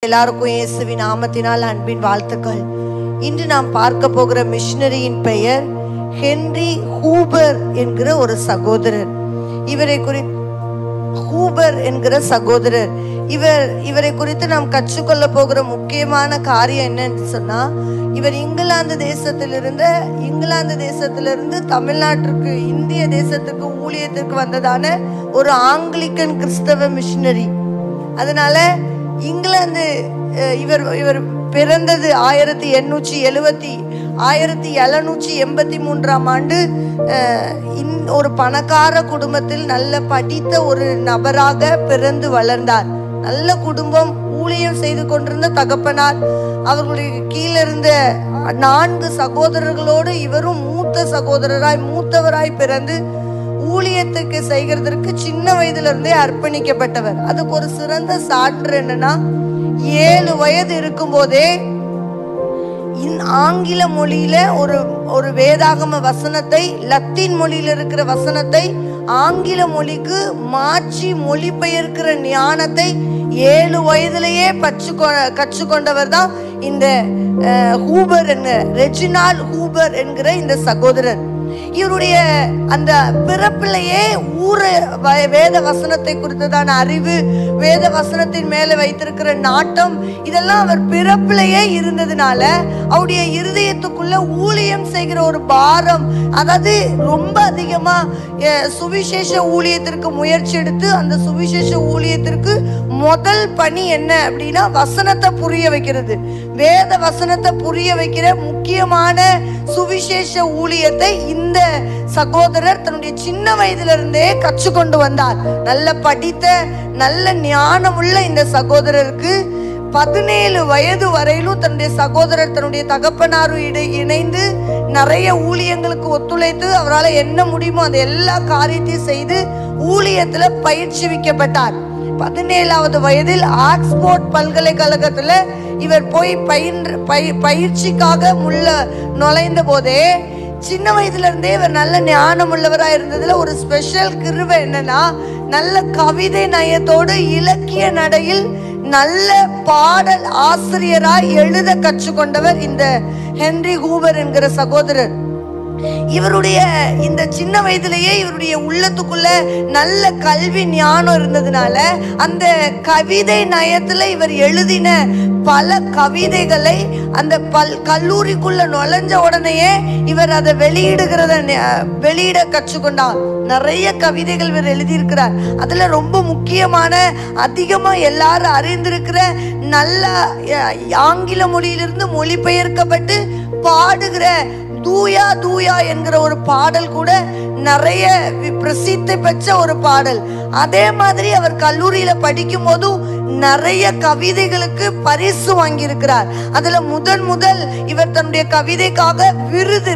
எல்லாருக்கும் இயேசுவின் நாமத்தினால் அன்பின் வாழ்த்துக்கள். இன்று நாம் பார்க்க போகிற மிஷனரியின் பெயர் ஹென்றி ஹூபர் என்கிற ஒரு சகோதரர். இவரை குறித்து நாம் கற்றுக்கொள்ள போகிற முக்கியமான காரியம் என்னன்னு சொன்னா, இவர் இங்கிலாந்து தேசத்திலிருந்து தமிழ்நாட்டிற்கு இந்திய தேசத்துக்கு ஊழியத்திற்கு வந்ததான ஒரு ஆங்கிலிக்கன் கிறிஸ்தவ மிஷனரி. அதனால இங்கிலாந்து இவர் பிறந்தது 1783ஆம் ஆண்டு ஒரு பணக்கார குடும்பத்தில் நல்ல படித்த ஒரு நபராக பிறந்து வளர்ந்தார். நல்ல குடும்பம், ஊழியம் செய்து கொண்டிருந்த தகப்பனார். அவர்களுடைய கீழிருந்த 4 சகோதரர்களோடு இவரும் மூத்தவராய் பிறந்து ஊழியத்துக்கு செய்கிறதற்கு சின்ன வயதிலிருந்தே அர்ப்பணிக்கப்பட்டவர். அதுக்கு ஒரு சிறந்த சான்று என்னன்னா, 7 வயது இருக்கும் போதே ஆங்கில மொழியில ஒரு வேதாகம வசனத்தை, லத்தீன் மொழியில இருக்கிற வசனத்தை ஆங்கில மொழிக்கு மாற்றி மொழிபெயர்க்கிற ஞானத்தை 7 வயதிலேயே கற்றுக்கொண்டவர் தான் இந்த ஹூபர் ரெஜினால்ட் ஹூபர் என்கிற இந்த சகோதரர். இவருடைய அந்த பிறப்பிலேயே வேத வசனத்தை குறித்ததான அறிவு, வேத வசனத்தின் மேல வைத்திருக்கிற நாட்டம், இதெல்லாம் அவர் பிறப்பிலேயே இருந்ததுனால அவருடைய இருதயத்துக்குள்ள ஊழியம் செய்கிற ஒரு பாரம், அதாவது ரொம்ப அதிகமா சுவிசேஷ ஊழியத்திற்கு முயற்சி எடுத்து, அந்த சுவிசேஷ ஊழியத்திற்கு முதல் பணி என்ன அப்படின்னா வசனத்தை புரிய வைக்கிறது. வேத வசனத்தை புரிய வைக்கிற முக்கியமான சுவிசேஷ ஊழியத்தை இந்த சகோதரர் தன்னுடைய சின்ன வயதிலிருந்தே கற்றுக்கொண்டு வந்தார். நல்ல படித்த, நல்ல ஞானமுள்ள இந்த சகோதரருக்கு 17 வயது வரையிலும் தன்னுடைய தகப்பனாரு இணைந்து நிறைய ஊழியங்களுக்கு ஒத்துழைத்து அவரால் என்ன முடியுமோ அந்த எல்லா காரியத்தையும் செய்து ஊழியத்துல பயிற்சிவிக்கப்பட்டார். 17வது வயதில் ஆக்ஸ்போர்ட் பல்கலைக்கழகத்துல இவர் போய் பயிற்சிக்காக நுழைந்த போதே, சின்ன வயதுல இருந்தே இவர் நல்ல ஞானம் உள்ளவரா இருந்ததுல ஒரு ஸ்பெஷல் கிருபை என்னன்னா, நல்ல கவிதை நயத்தோடு இலக்கிய நடையில் நல்ல பாடல் ஆசிரியராய் எழுத கற்றுக்கொண்டவர் இந்த ஹென்றி ஹூபர் என்கிற சகோதரர். இவருடைய இந்த சின்ன வயதிலேயே இவருடைய உள்ளத்துக்குள்ள நல்ல கல்வி ஞானம் இருந்ததுனால அந்த கவிதை நயத்துல இவர் எழுதின பல கவிதைகளை அந்த கல்லூரிக்குள்ள நுழைஞ்ச உடனேயே இவர் அதை வெளியிட கற்றுக்கொண்டார். நிறைய கவிதைகள் இவர் எழுதியிருக்கிறார். அதுல ரொம்ப முக்கியமான, அதிகமா எல்லாரும் அறிந்திருக்கிற, நல்ல ஆங்கில மொழியிலிருந்து மொழிபெயர்க்கப்பட்டு பாடுகிற தூயா தூயா என்கிற ஒரு பாடல் கூட நிறைய பிரசித்தி பெற்ற ஒரு பாடல். அதே மாதிரி அவர் கல்லூரியில படிக்கும் போதும் நிறைய கவிதைகளுக்கு பரிசு வாங்கி இருக்கிறார். அதுல முதல் இவர் தன்னுடைய கவிதைக்காக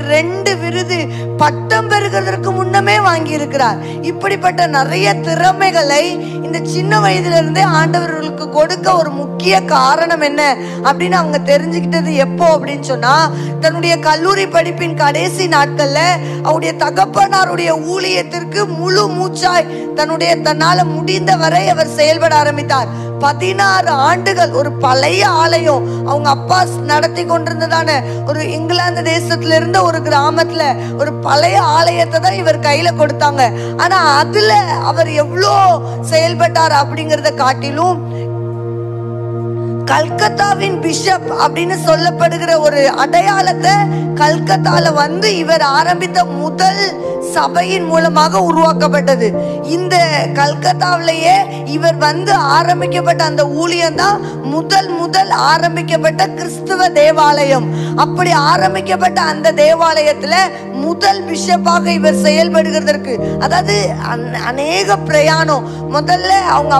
2 விருது பட்டம் பெறுகிறதற்கு முன்னமே வாங்கி இருக்கிறார். இப்படிப்பட்ட நிறைய திறமைகளை இந்த சின்ன வயதுல இருந்தே ஆண்டவர்களுக்கு கொடுக்க ஒரு முக்கிய காரணம் என்ன அப்படின்னு அவங்க தெரிஞ்சுக்கிட்டது எப்போ அப்படின்னு சொன்னா, தன்னுடைய கல்லூரி படிப்பின் கடைசி நாட்கள்ல அவருடைய தகப்பனாருடைய ஊழியத்திற்கு முழு மூச்சாய் தன்னால முடிந்த வரை அவர் செயல்பட ஆரம்பித்தார். 16 ஆண்டுகள் ஒரு பழைய ஆலயம் அவங்க அப்பா நடத்தி கொண்டிருந்ததான ஒரு இங்கிலாந்து தேசத்துல இருந்த ஒரு கிராமத்துல ஒரு பழைய ஆலயத்தை தான் இவர் கையில கொடுத்தாங்க. ஆனா அதுல அவர் எவ்வளோ செயல்பட்டார் அப்படிங்கறத காட்டிலும், கல்கத்தாவின் பிஷப் அப்படின்னு சொல்லப்படுகிற ஒரு அடையாளத்தை கல்கத்தால இவர் ஆரம்பித்த முதல் சபையின் மூலமாக உருவாக்கப்பட்டது. இந்த கல்கத்தாவிலேயே இவர் ஆரம்பிக்கப்பட்ட அந்த ஊழியம் தான் முதல் ஆரம்பிக்கப்பட்ட கிறிஸ்துவ தேவாலயம். அப்படி ஆரம்பிக்கப்பட்ட அந்த தேவாலயத்துல முதல் பிஷப்பாக இவர் செயல்படுகிறதற்கு, அதாவது அநேக பிரயாணம். முதல்ல அவங்க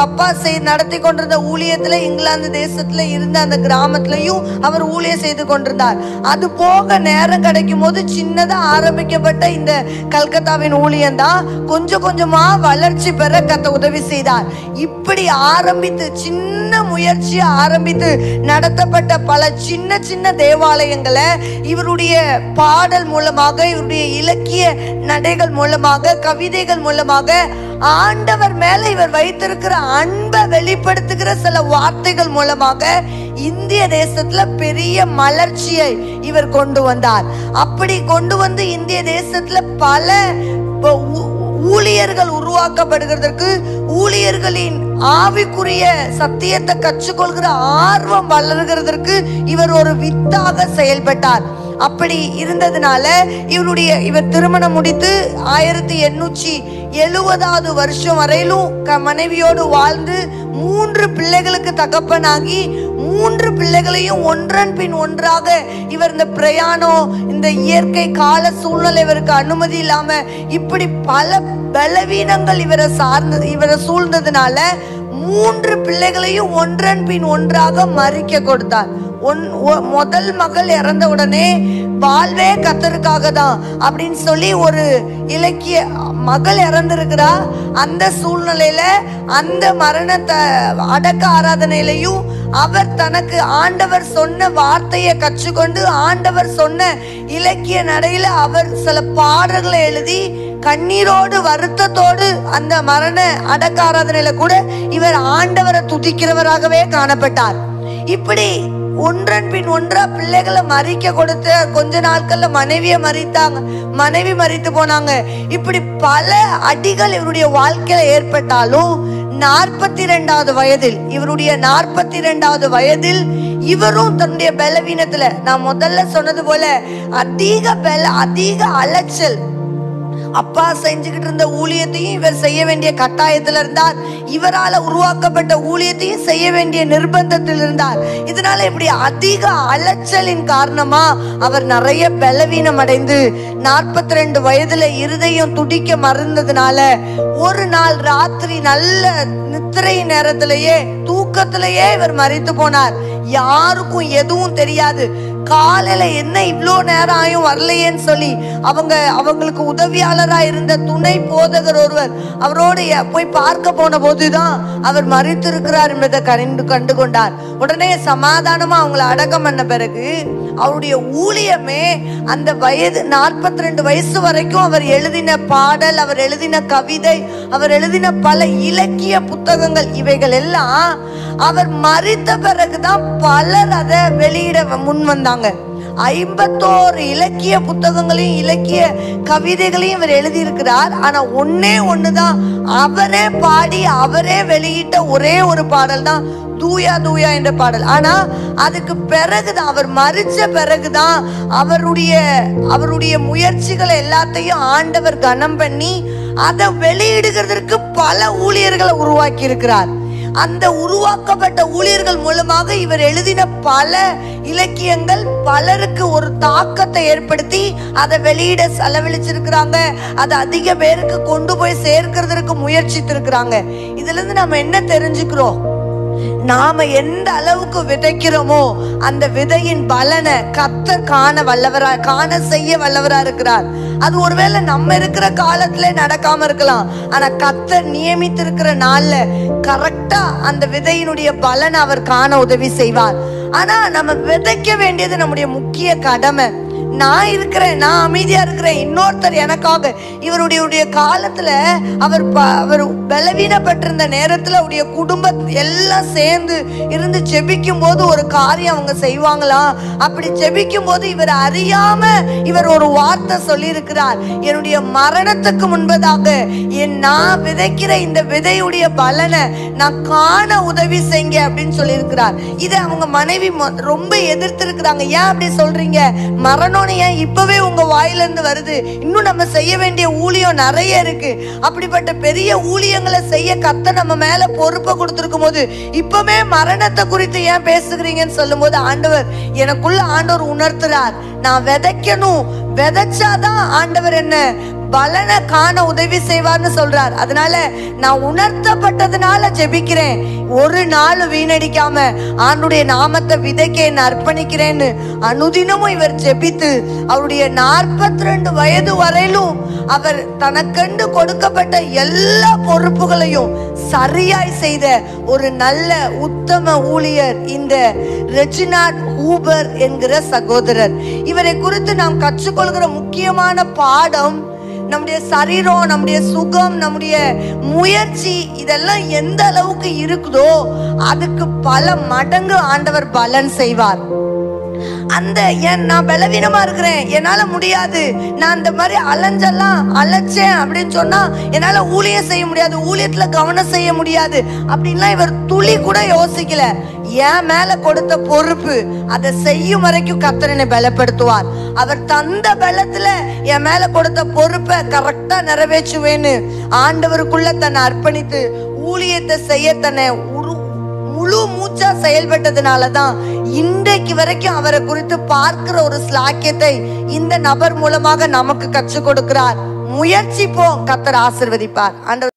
அப்பா நடத்தி கொண்டிருந்த ஊழியத்துல இங்கிலாந்து தேசத்துல இருந்த அந்த கிராமத்திலையும் அவர் ஊழியம் செய்து கொண்டிருந்தார். அது போக நேரம் கிடைக்கும் போது சின்னதா ஆரம்பிக்கப்பட்ட இந்த கல்கத்தாவின் ஊழியம் தான் கொஞ்சம் கொஞ்சமா வளர்ச்சி பெற கர்த்தர் உதவி செய்தார். இப்படி ஆரம்பித்து சின்ன முயற்சியை ஆரம்பித்து நடத்தப்பட்ட பல சின்ன சின்ன தேவாலயங்களை இவருடைய பாடல் மூலமாக, இவருடைய இலக்கிய நடைகள் மூலமாக, கவிதைகள் மூலமாக ஆண்டவர் மேல இவர் வைத்திருக்கிற அன்பை வெளிப்படுத்துகிற சில வார்த்தைகள் மூலமாக இந்திய தேசத்துல பெரிய மலர்ச்சியை இவர் கொண்டு வந்தார். அப்படி கொண்டு வந்து இந்திய தேசத்துல பல ஊழியர்கள் உருவாக்கப்படுகிறதற்கு, ஊழியர்களின் ஆவிக்குரிய சத்தியத்தை கற்றுக்கொள்கிற ஆர்வம் வளர்கிறதற்கு இவர் ஒரு வித்தாக செயல்பட்டார். அப்படி இருந்ததுனால இவர் திருமணம் முடித்து 1870 வருஷம் வரையிலும் மனைவியோடு வாழ்ந்து 3 பிள்ளைகளுக்கு தகப்பனாகி 3 பிள்ளைகளையும் ஒன்றன் பின் ஒன்றாக இவர் இந்த பிரயாணம், இந்த இயற்கை கால சூழ்நிலை இவருக்கு அனுமதி இல்லாம இப்படி பல பலவீனங்கள் இவரை சூழ்ந்ததுனால 3 பிள்ளைகளையும் ஒன்றன் பின் ஒன்றாக மறிக்க கொடுத்தார். முதல் மகள் இறந்த உடனே வாழ்வே கர்த்தருக்காக தான் அப்படின்னு சொல்லி ஒரு இலக்கிய மகள் இறந்திருக்கிறா. அந்த சூழ்நிலையில அந்த மரணத்தை அடக்க ஆராதனையிலையும் அவர் தனக்கு ஆண்டவர் சொன்ன வார்த்தையை கற்றுக்கொண்டு ஆண்டவர் சொன்ன இலக்கிய நடையில அவர் சில பாடல்களை எழுதி கண்ணீரோடு வருத்தத்தோடு அந்த மரண அடக்க ஆராதனையில கூட இவர் ஆண்டவரை துதிக்கிறவராகவே காணப்பட்டார். இப்படி ஒன்றன் பின் ஒன்றா பிள்ளைகளை மறிக்க கொடுத்த கொஞ்ச நாட்கள்ல மனைவி மறித்து போனாங்க. இப்படி பல அடிகள் இவருடைய வாழ்க்கையில ஏற்பட்டாலும் 42வது வயதில் இவரும் தன்னுடைய பலவீனத்துல, நான் முதல்ல சொன்னது போல அதிக அலைச்சல், அப்பா செஞ்சுக்கிட்டு இருந்த ஊழியத்தையும் இவர் செய்ய வேண்டிய கட்டாயத்தில் இருந்தார். இவரால் உருவாக்கப்பட்ட ஊழியத்தையும் செய்ய வேண்டிய நிர்பந்தத்தில் இருந்தார். இதனால இப்படி அதிக அலைச்சலின் காரணமா அவர் நிறைய பலவீனம் அடைந்து 42 வயதுல இருதயம் துடிக்க மறந்ததுனால ஒரு நாள் ராத்திரி நல்ல நித்திரை நேரத்திலேயே தூக்கத்திலேயே இவர் மரித்து போனார். யாருக்கும் எதுவும் தெரியாது. காலையில என்ன இவ்வளோ நேரம் ஆயும் வரலையேன்னு சொல்லி அவங்களுக்கு உதவியாளரா இருந்த துணை போதகர் ஒருவர் அவரோடு போய் பார்க்க போன போதுதான் அவர் மரித்து இருக்கிறார் என்பதை கண்டு கொண்டார். உடனே சமாதானமா அவங்களை அடக்கம் பண்ண பிறகு அவருடைய ஊழியமே அந்த 42 வயசு வரைக்கும் அவர் எழுதின பாடல், அவர் எழுதின கவிதை, அவர் எழுதின பல இலக்கிய புத்தகங்கள், இவைகள் எல்லாம் அவர் மரித்த பிறகுதான் பலர் அதை வெளியிட முன் வந்தாங்க. 51 இலக்கிய புத்தகங்களையும் இலக்கிய கவிதைகளையும் இவர் எழுதியிருக்கிறார். ஆனா ஒண்ணுதான் அவரே பாடி அவரே வெளியிட்ட ஒரே ஒரு பாடல் தான் தூயா தூயா என்ற பாடல். ஆனா அதுக்கு பிறகுதான், அவர் மரிச்ச பிறகுதான் அவருடைய முயற்சிகளை எல்லாத்தையும் ஆண்டவர் கனம் பண்ணி அதை வெளியிடுகிறதற்கு பல ஊழியர்களை உருவாக்கி இருக்கிறார். அந்த உருவாக்கப்பட்ட ஊழியர்கள் மூலமாக இவர் எழுதின பல இலக்கியங்கள் பலருக்கு ஒரு தாக்கத்தை ஏற்படுத்தி அதை வெளியிட செலவழிச்சிருக்கிறாங்க. அதை அதிக பேருக்கு கொண்டு போய் சேர்க்கிறதுக்கு முயற்சித்திருக்கிறாங்க. இதுல இருந்து நம்ம என்ன தெரிஞ்சுக்கிறோம்? நாம எந்த அளவுக்கு விதைக்கிறோமோ அந்த விதையின் பலனை கர்த்தர் காண செய்ய வல்லவரா இருக்கிறார். அது ஒருவேளை நம்ம இருக்கிற காலத்துல நடக்காம இருக்கலாம். ஆனா கர்த்தர் நியமித்திருக்கிற நாள்ல கரெக்டா அந்த விதையினுடைய பலனை அவர் காண உதவி செய்வார். ஆனா நம்ம விதைக்க வேண்டியது நம்முடைய முக்கிய கடமை. நான் இருக்கிறேன், நான் அமைதியா இருக்கிறேன், இன்னொருத்தர் எனக்காக. இவருடைய காலத்துல அவர் பலவீனப்பட்டிருந்த நேரத்துல அவருடைய குடும்பம் எல்லாம் சேர்ந்து இருந்து ஜெபிக்கும் போது ஒரு காரியம் அவங்க செய்வாங்களாம். அப்படி ஜெபிக்கும் போது இவர் அறியாம இவர் ஒரு வார்த்தை சொல்லி இருக்கிறார், என்னுடைய மரணத்துக்கு முன்பதாக நான் விதைக்கிற இந்த விதையுடைய பலனை நான் காண உதவி செய்யுங்க அப்படின்னு சொல்லி இருக்கிறார். இதை அவங்க மனைவி ரொம்ப எதிர்த்து இருக்கிறாங்க. ஏன் அப்படி சொல்றீங்க? மரணம் ஏன் இப்பவே உங்க வாயிலிருந்து வருது? இன்னும் நம்ம செய்ய வேண்டிய ஊழியம் நிறைய இருக்கு. அப்படிப்பட்ட பெரிய ஊழியங்களை செய்ய கர்த்தர் நம்ம மேல பொறுப்பை கொடுத்திருக்கும் போது இப்பவே மரணத்தை குறித்து ஏன் பேசுகிறீங்கன்னு சொல்லும் போது எனக்குள்ள ஆண்டவர் உணர்த்துறார், நான் விதைக்கணும். விதைச்சாதான் ஆண்டவர் என்ன பலனை காண உதவி செய்வார்னு சொல்றார். அதனால நான் உணர்த்தப்பட்டதுனால ஜெபிக்கிறேன். ஒரு நாள் வீணடிக்காம ஆண்டுடைய நாமத்தை விதைக்க என்ன அர்ப்பணிக்கிறேன்னு அனுதினமும் இவர் ஜெபித்து அவருடைய 42 வயது வரையிலும் அவர் தனக்கென்று கொடுக்கப்பட்ட எல்லா பொறுப்புகளையும் சரியாய் செய்த ஒரு நல்ல உத்தம ஊழியர் இந்த ரெஜினால்ட் ஹூபர் என்கிற சகோதரர். இவரை குறித்து நாம் கற்றுக்கொள்கிற முக்கியமான பாடம், நம்முடைய சரீரம், நம்முடைய சுகம், நம்முடைய முயற்சி இதெல்லாம் எந்த அளவுக்கு இருக்குதோ அதுக்கு பல மடங்கு ஆண்டவர் பலன் செய்வார். நான் பலவீனமா இருக்கிறேன், என்னால முடியாது, நான் இந்த மாதிரி அலைச்சேன் அப்படின்னு சொன்னா என்னால ஊழியம் செய்ய முடியாது, ஊழியத்துல கவனம் செய்ய முடியாது அப்படின்லாம் இவர் துளி கூட யோசிக்கல. என் மேல கொடுத்த பொறுப்பு அதை செய்யும் வரைக்கும் கர்த்தர் என்னை பலப்படுத்துவார். அவர் தந்த பலத்துல என் மேல கொடுத்த பொறுப்பை கரெக்டா நிறைவேற்றுவேன்னு ஆண்டவருக்குள்ள தன்னை அர்ப்பணித்து ஊழியத்தை செய்ய தன்னை முழு மூச்சா செயல்பட்டதுனாலதான் இன்றைக்கு வரைக்கும் அவரை குறித்து பார்க்கிற ஒரு ஸ்லாக்கியத்தை இந்த நபர் மூலமாக நமக்கு கற்றுக் கொடுக்கிறார். முயற்சிப்போம், கர்த்தர் ஆசீர்வதிப்பார்.